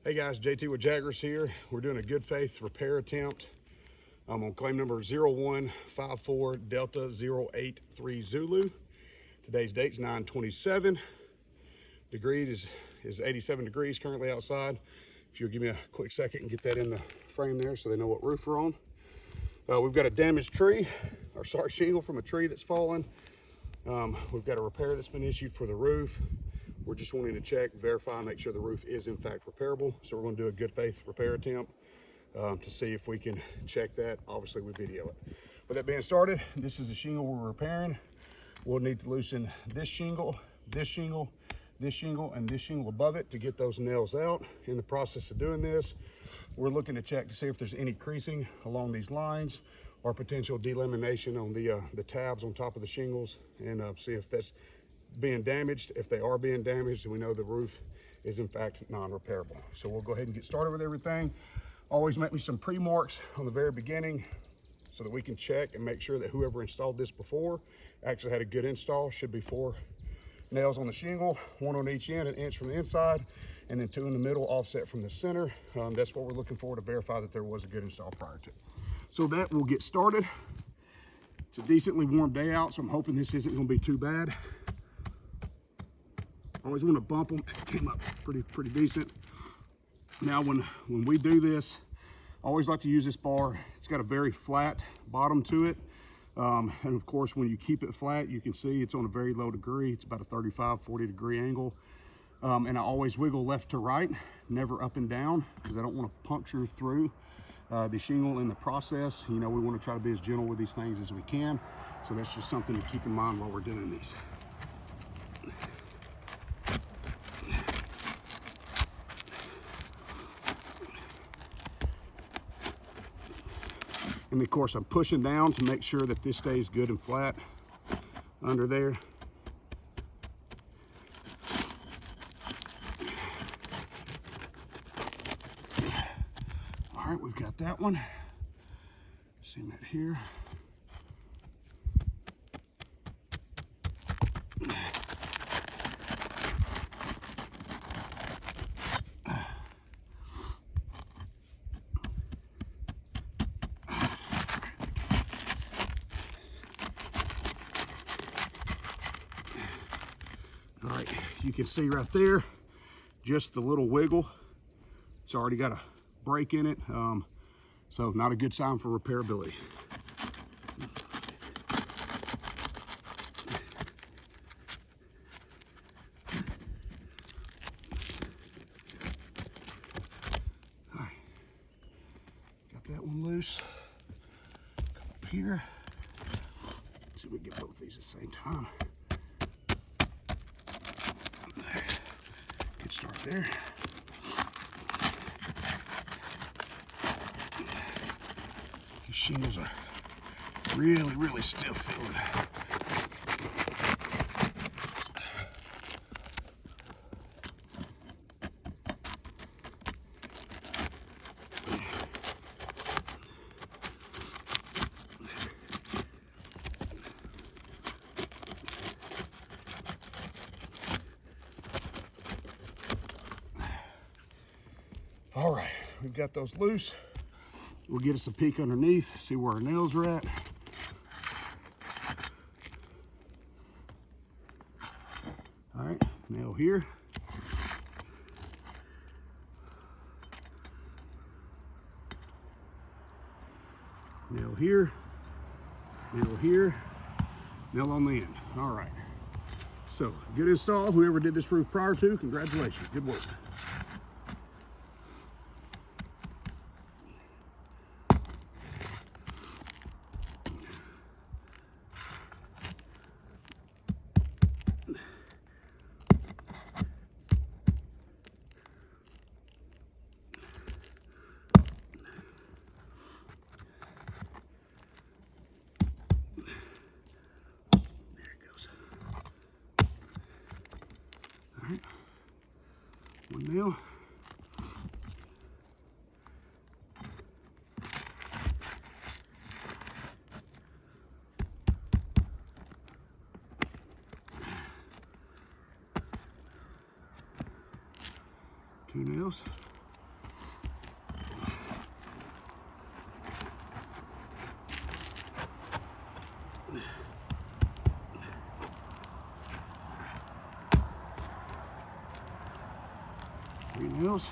Hey guys, JT with Jaggers here. We're doing a good faith repair attempt. I'm on claim number 01-54D0-83Z Zulu. Today's date's 9/27. Degrees is 87 degrees currently outside. If you'll give me a quick second and get that in the frame there so they know what roof we're on. We've got a damaged tree, or sorry, shingle from a tree that's fallen. We've got a repair that's been issued for the roof. We're just wanting to check, verify, make sure the roof is in fact repairable. So we're going to do a good faith repair attempt to see if we can check that. Obviously we video it. With that being started, this is the shingle we're repairing. We'll need to loosen this shingle, this shingle, this shingle, and this shingle above it to get those nails out. In the process of doing this, we're looking to check to see if there's any creasing along these lines or potential delamination on the tabs on top of the shingles, and see if that's being damaged. If they are being damaged, and we know the roof is in fact non-repairable. So we'll go ahead and get started with everything. Always make me some pre-marks on the very beginning so that we can check and make sure that whoever installed this before actually had a good install. Should be 4 nails on the shingle, 1 on each end, 1 inch from the inside, and then 2 in the middle, offset from the center. That's what we're looking for to verify that there was a good install prior to. So that will get started. It's a decently warm day out, so I'm hoping this isn't going to be too bad. Always want to bump them. It came up pretty decent. Now when we do this, I always like to use this bar. It's got a very flat bottom to it. And of course, when you keep it flat, you can see it's on a very low degree. It's about a 35-40 degree angle. And I always wiggle left to right, never up and down, because I don't want to puncture through the shingle in the process. You know, we want to try to be as gentle with these things as we can. So that's just something to keep in mind while we're doing these. And of course, I'm pushing down to make sure that this stays good and flat under there. All right, we've got that one. Cement here. All right, you can see right there, just the little wiggle. It's already got a break in it, so not a good sign for repairability. All right, got that one loose. Come up here. See if we can get both these at the same time. Good start there. These shingles are really stiff feeling. All right, we've got those loose. We'll get us a peek underneath, see where our nails are at. All right, nail here. Nail here, nail here, nail on the end. All right, so good install. Whoever did this roof prior to, congratulations, good work. All right, one nail. Two nails. 3 nails.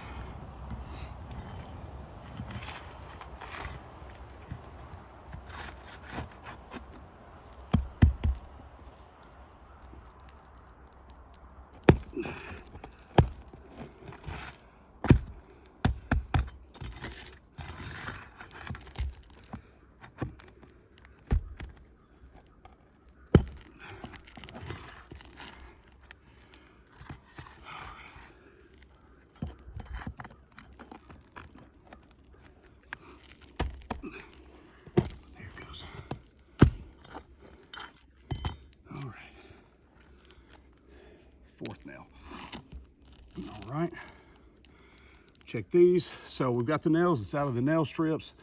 Fourth nail. All right, check these. So we've got the nails, it's out of the nail strips.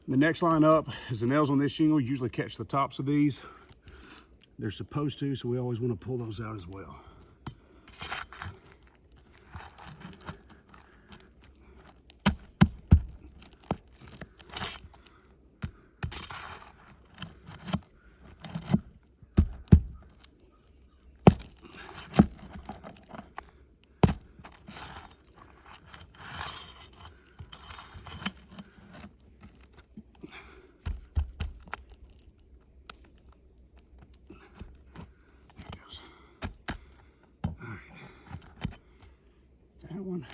The next line up is the nails on this shingle. You usually catch the tops of these. They're supposed to, so we always want to pull those out as well. That one,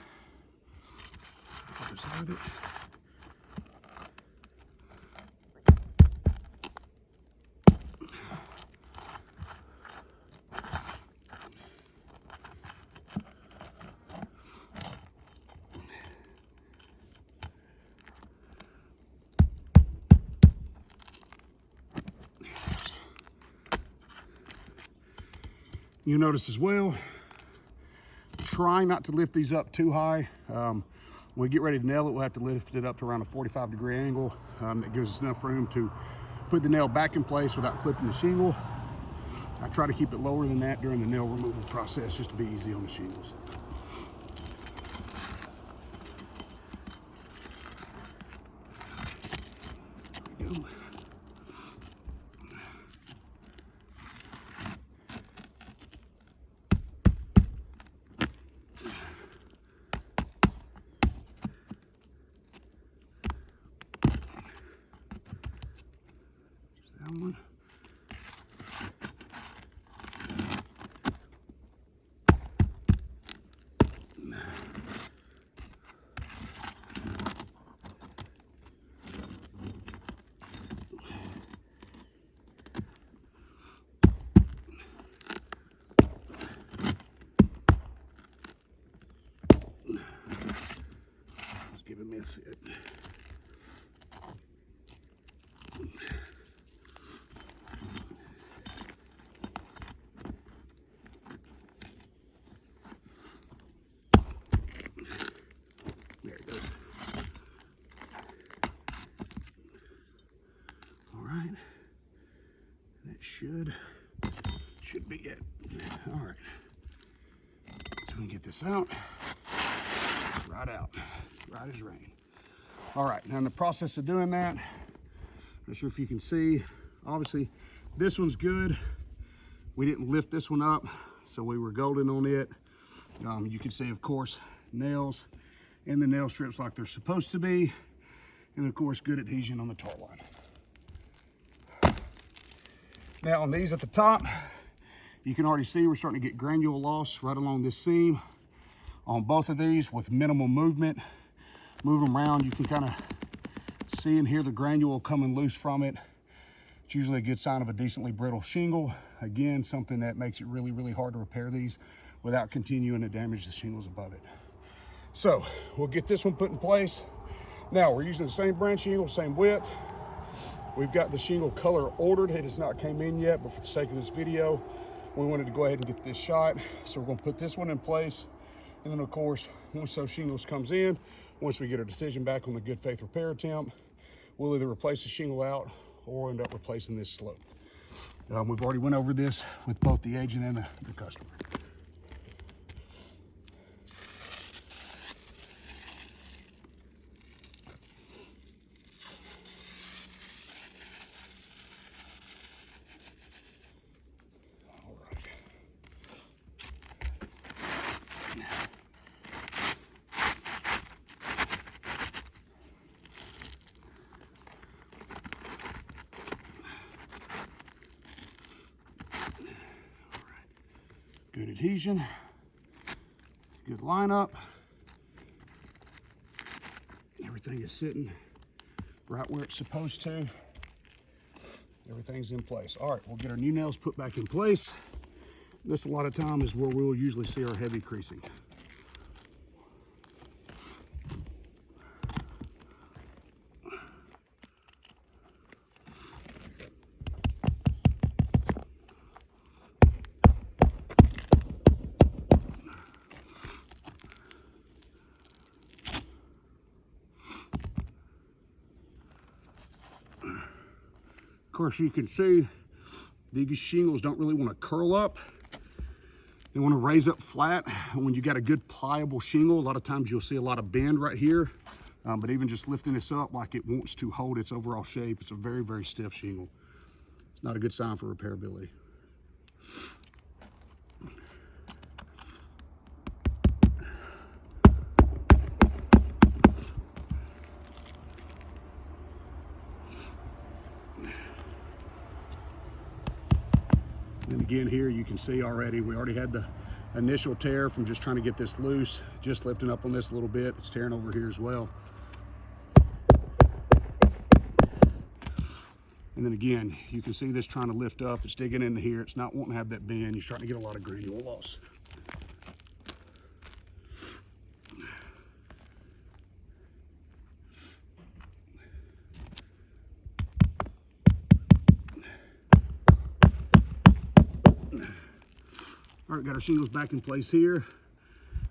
other side of it. You notice as well, try not to lift these up too high. When we get ready to nail it, we'll have to lift it up to around a 45-degree angle. That gives us enough room to put the nail back in place without clipping the shingle. I try to keep it lower than that during the nail removal process just to be easy on the shingles. There we go. That one. It's giving me a fit. There it goes. All right, that should be it. All right, so we can get this out, right out, right as rain. All right, now in the process of doing that, not sure if you can see, obviously this one's good. We didn't lift this one up, so we were golden on it. You can see, of course, nails in the nail strips like they're supposed to be, and of course good adhesion on the tar line. Now on these at the top, you can already see we're starting to get granule loss right along this seam. On both of these with minimal movement, move them around, you can kind of see and hear the granule coming loose from it. It's usually a good sign of a decently brittle shingle. Again, something that makes it really, really hard to repair these without continuing to damage the shingles above it. So we'll get this one put in place. Now we're using the same brand shingle, same width. We've got the shingle color ordered. It has not came in yet, but for the sake of this video, we wanted to go ahead and get this shot. So we're gonna put this one in place. And then of course, once those shingles comes in, once we get our decision back on the good faith repair attempt, we'll either replace the shingle out or end up replacing this slope. We've already went over this with both the agent and the customer. adhesion, good lineup. Everything is sitting right where it's supposed to. Everything's in place. All right, we'll get our new nails put back in place. This a lot of time is where we'll usually see our heavy creasing. Of course, you can see these shingles don't really want to curl up. They want to raise up flat. And when you got a good pliable shingle, a lot of times you'll see a lot of bend right here. But even just lifting this up like it wants to hold its overall shape, it's a very, very stiff shingle. It's not a good sign for repairability. And again, here you can see already, we already had the initial tear from just trying to get this loose, just lifting up on this a little bit. It's tearing over here as well. And then again, you can see this trying to lift up. It's digging into here. It's not wanting to have that bend. You're starting to get a lot of granule loss. All right, got our shingles back in place here.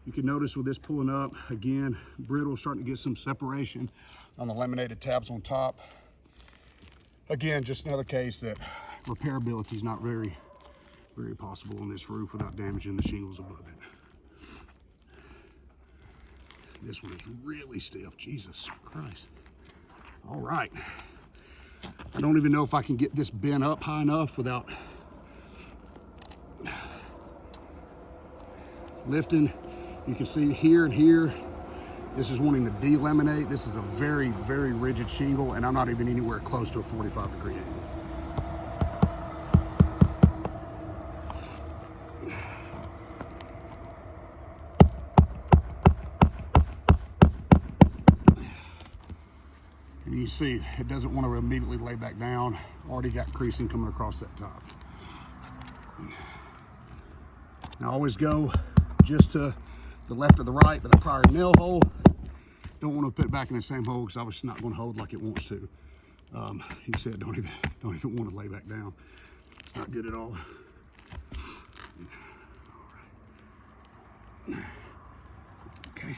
You can notice with this pulling up, again, brittle, starting to get some separation on the laminated tabs on top. Again, just another case that repairability is not very, very possible on this roof without damaging the shingles above it. This one is really stiff, Jesus Christ. All right. I don't even know if I can get this bent up high enough without lifting. You can see here and here, this is wanting to delaminate. This is a very, very rigid shingle, and I'm not even anywhere close to a 45-degree angle. And you see, it doesn't want to immediately lay back down. Already got creasing coming across that top. Now always go just to the left or the right of the prior nail hole. Don't want to put it back in the same hole because obviously not going to hold like it wants to. You said don't even want to lay back down. It's not good at all. All right. Okay.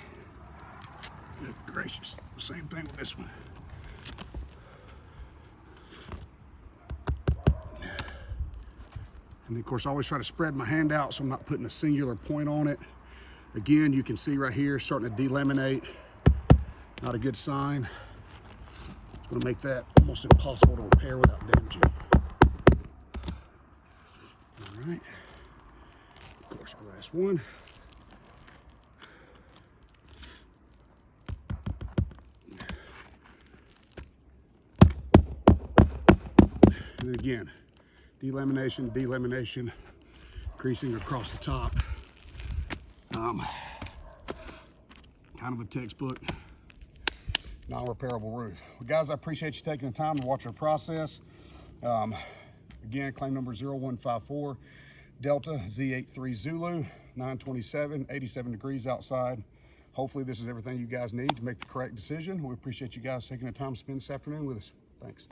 Good gracious. Same thing with this one. And then of course I always try to spread my hand out so I'm not putting a singular point on it. Again, you can see right here starting to delaminate. Not a good sign. It's going to make that almost impossible to repair without damaging. All right. Of course, our last one. And then again, delamination, delamination, creasing across the top. Kind of a textbook non-repairable roof. Well, guys, I appreciate you taking the time to watch our process. Again, claim number 01-54 Delta Z83 Zulu, 927, 87 degrees outside. Hopefully this is everything you guys need to make the correct decision. We appreciate you guys taking the time to spend this afternoon with us. Thanks.